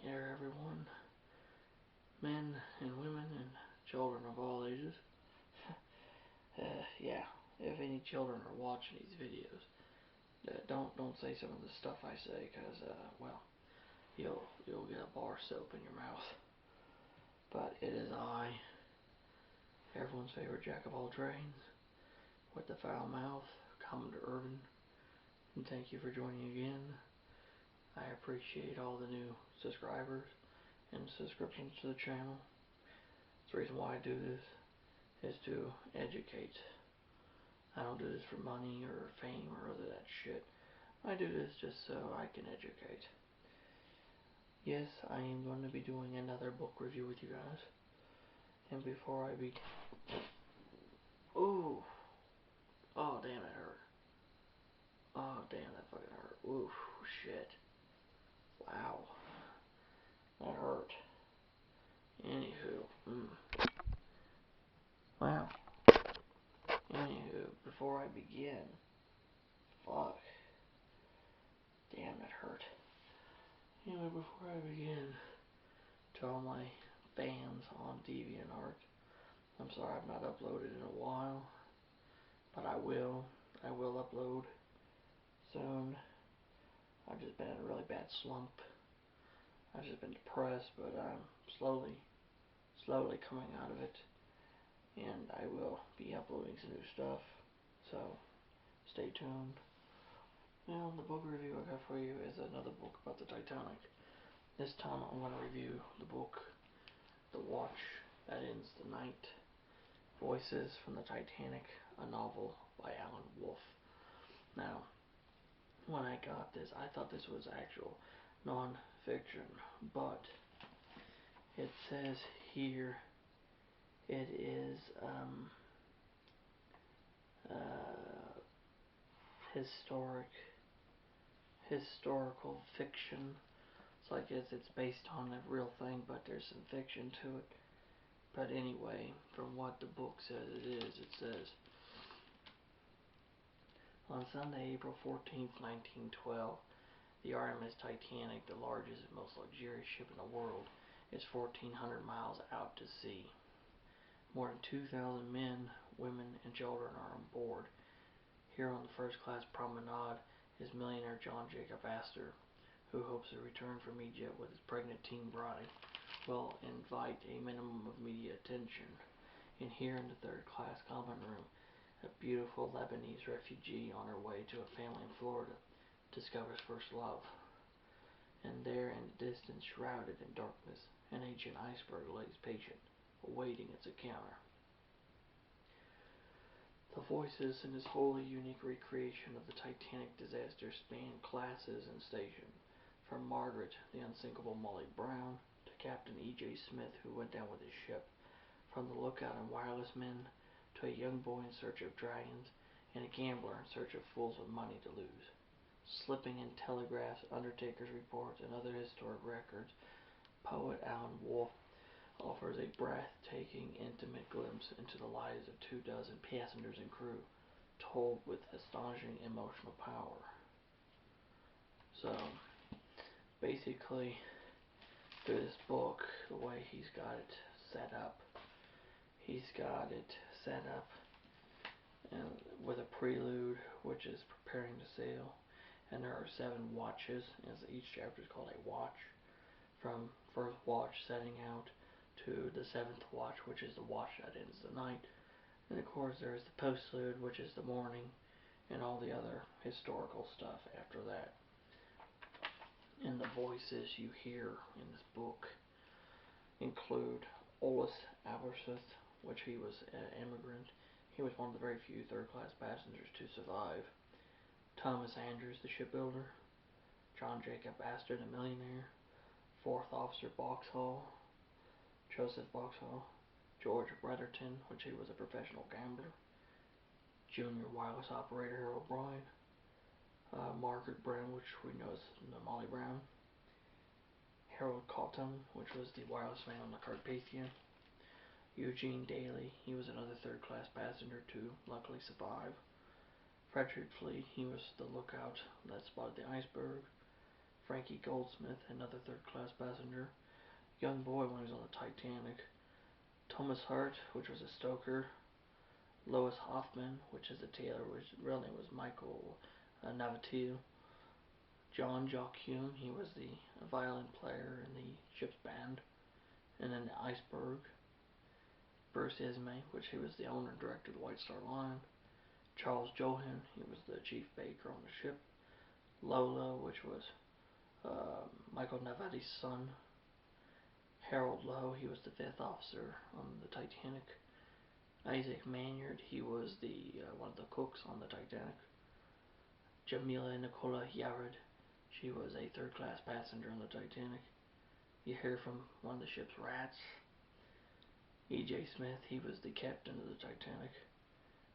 there, everyone. Men and women and children of all ages. Yeah, if any children are watching these videos, don't say some of the stuff I say, cause well, you'll get a bar soap in your mouth. But it is I, everyone's favorite jack of all trades, with the foul mouth, Commander Irvin, and thank you for joining again. I appreciate all the new subscribers and subscriptions to the channel. The reason why I do this is to educate. I don't do this for money or fame or other that shit. I do this just so I can educate. Yes, I am going to be doing another book review with you guys. And before I begin... Ooh! Oh, damn, it hurt. Oh, damn, that fucking hurt. Ooh, shit. Wow. That hurt. Anywho. Wow. Anywho, before I begin... Fuck. Damn, that hurt. Anyway, before I begin, to all my fans on DeviantArt, I'm sorry I've not uploaded in a while, but I will. I will upload soon. I've just been in a really bad slump. I've just been depressed, but I'm slowly coming out of it, and I will be uploading some new stuff, so stay tuned. Now, the book review I got for you is another book about the Titanic. This time I'm going to review the book, The Watch That Ends the Night, Voices from the Titanic, a novel by Allan. Now, when I got this, I thought this was actual non-fiction, but it says here it is historical fiction. It's like it's based on a real thing, but there's some fiction to it. But anyway, from what the book says it says, on Sunday, April 14th, 1912, the RMS Titanic, the largest and most luxurious ship in the world, is 1,400 miles out to sea. More than 2,000 men, women, and children are on board. Here on the first-class promenade is millionaire John Jacob Astor, who hopes to return from Egypt with his pregnant teen bride, will invite a minimum of media attention. And here in the third-class common room, a beautiful Lebanese refugee on her way to a family in Florida discovers first love. And there in the distance, shrouded in darkness, an ancient iceberg lays patient, awaiting its encounter. The voices in this wholly unique recreation of the Titanic disaster span classes and station, from Margaret, the unsinkable Molly Brown, to Captain E.J. Smith, who went down with his ship, from the lookout and wireless men, to a young boy in search of dragons, and a gambler in search of fools with money to lose. Slipping in telegraphs, undertakers' reports, and other historic records, poet Allan offers a breathtaking, intimate glimpse into the lives of 24 passengers and crew, told with astonishing emotional power. So, basically, through this book, the way he's got it set up and with a prelude, which is preparing to sail, and there are 7 watches, as each chapter is called a watch, from first watch setting out to the 7th watch, which is the watch that ends the night. And of course there is the postlude, which is the morning, and all the other historical stuff after that. And the voices you hear in this book include Ollis Aberystwyth, which he was an immigrant. He was one of the very few third-class passengers to survive. Thomas Andrews, the shipbuilder. John Jacob Astor, the millionaire. 4th Officer Boxhall. Joseph Boxhall, George Brotherton, which he was a professional gambler, Junior Wireless Operator Harold Bryan, Margaret Brown, which we know as Molly Brown, Harold Cotton, which was the wireless man on the Carpathia, Eugene Daly, he was another third-class passenger to luckily survive, Frederick Fleet, he was the lookout that spotted the iceberg, Frankie Goldsmith, another third-class passenger. Young boy when he was on the Titanic. Thomas Hart, which was a stoker. Lois Hoffman, which is a tailor, which real name was Michael Navatil. John Jacquin, he was the violin player in the ship's band. And then the Iceberg. Bruce Ismay, which he was the owner and director of the White Star Line. Charles Johan, he was the chief baker on the ship. Lola, which was Michael Navati's son. Harold Lowe, he was the fifth officer on the Titanic. Isaac Maynard, he was the one of the cooks on the Titanic. Jamila Nicola Yared, she was a third-class passenger on the Titanic. You hear from one of the ship's rats. E.J. Smith, he was the captain of the Titanic.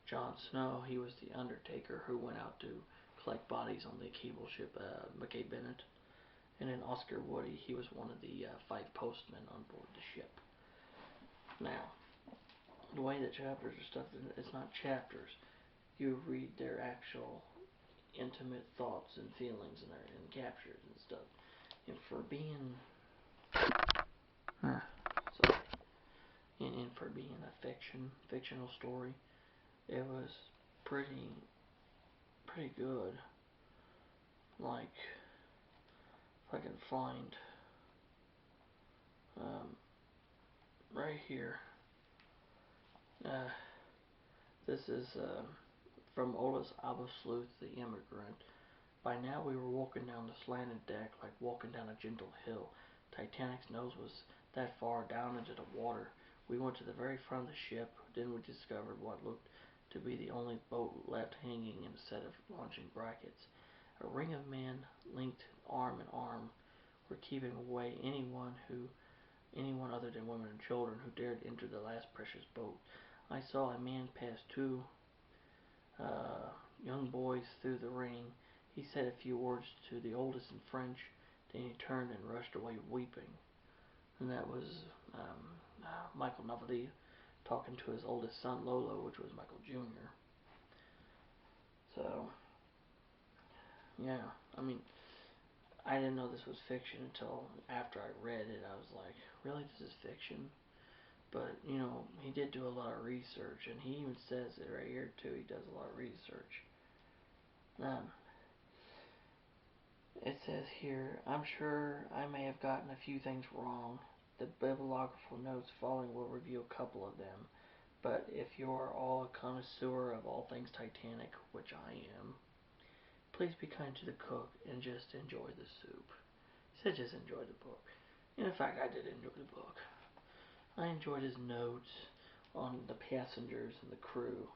Jon Snow, he was the undertaker who went out to collect bodies on the cable ship McKay Bennett. And then Oscar Woody, he was one of the 5 postmen on board the ship. Now, the way the chapters are stuff, it's not chapters. You read their actual intimate thoughts and feelings and captures and stuff. And for being and for being a fictional story, it was pretty good. Like, if I can find right here. This is from Otis Abersleuth, the immigrant. By now we were walking down the slanted deck like walking down a gentle hill. Titanic's nose was that far down into the water. We went to the very front of the ship. Then we discovered what looked to be the only boat left hanging in a set of launching brackets. A ring of men, linked arm in arm, were keeping away anyone other than women and children who dared enter the last precious boat. I saw a man pass 2 young boys through the ring. He said a few words to the oldest in French, then he turned and rushed away weeping. And that was Michael Navathi talking to his oldest son, Lolo, which was Michael Jr. So, yeah, I mean, I didn't know this was fiction until after I read it. I was like, really, this is fiction? But, you know, he did do a lot of research, and he even says it right here, too. He does a lot of research. It says here, I'm sure I may have gotten a few things wrong. The bibliographical notes following will review a couple of them. But if you are all a connoisseur of all things Titanic, which I am, please be kind to the cook and just enjoy the soup. He said just enjoy the book. And in fact, I did enjoy the book. I enjoyed his notes on the passengers and the crew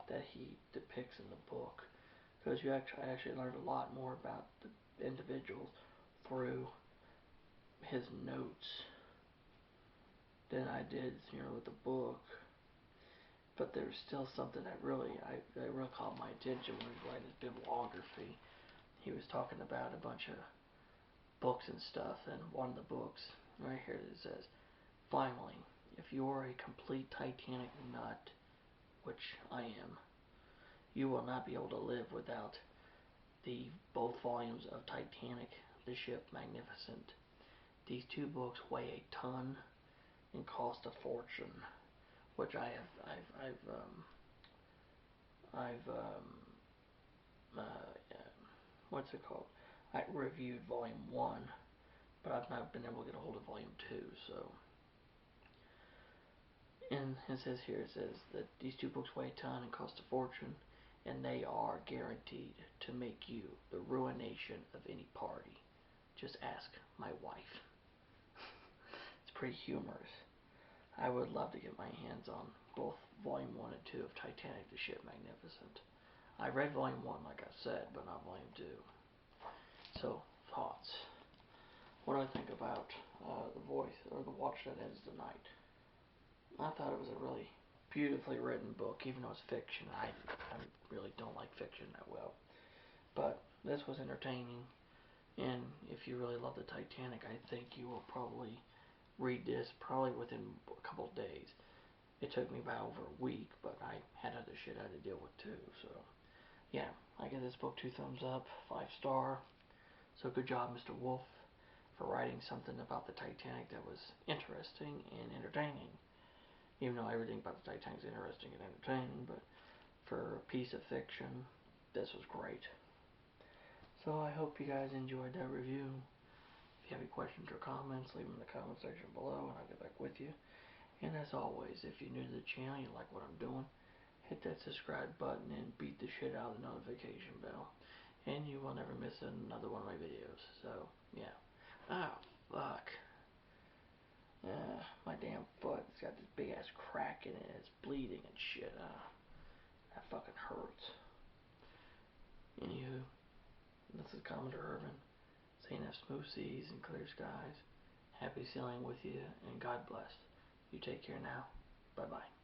that he depicts in the book. Because I actually learned a lot more about the individuals through his notes than I did, with the book. But there was still something that really caught my attention when he was writing his bibliography. He was talking about a bunch of books and stuff, and one of the books, right here, it says, finally, if you are a complete Titanic nut, which I am, you will not be able to live without both volumes of Titanic, the ship magnificent. These 2 books weigh a ton and cost a fortune, which what's it called? I reviewed volume 1, but I've not been able to get a hold of volume 2, so. And it says that these 2 books weigh a ton and cost a fortune, and they are guaranteed to make you the ruination of any party. Just ask my wife. It's pretty humorous. I would love to get my hands on both Volume 1 and 2 of Titanic, the Ship Magnificent. I read Volume 1, like I said, but not Volume 2. So, thoughts. What do I think about The Voice, or The Watch That Ends the Night? I thought it was a really beautifully written book, even though it's fiction. I really don't like fiction that well. But this was entertaining, and if you really love the Titanic, I think you will probably read this probably within a couple of days. It took me about over a week, but I had other shit I had to deal with too, so yeah, I give this book 2 thumbs up, 5 star. So good job, Mr. Wolf, for writing something about the Titanic that was interesting and entertaining. Even though everything about the Titanic is interesting and entertaining, but for a piece of fiction, this was great. So I hope you guys enjoyed that review. If you have any questions or comments, leave them in the comment section below and I'll get back with you. And as always, if you're new to the channel, you like what I'm doing, hit that subscribe button and beat the shit out of the notification bell. And you will never miss another one of my videos. So, yeah. Oh, fuck. My damn foot. It's got this big ass crack in it. It's bleeding and shit. That fucking hurts. Anywho, this is Commodore Urban, saying have smooth seas and clear skies. Happy sailing with you, and God bless. You take care now. Bye-bye.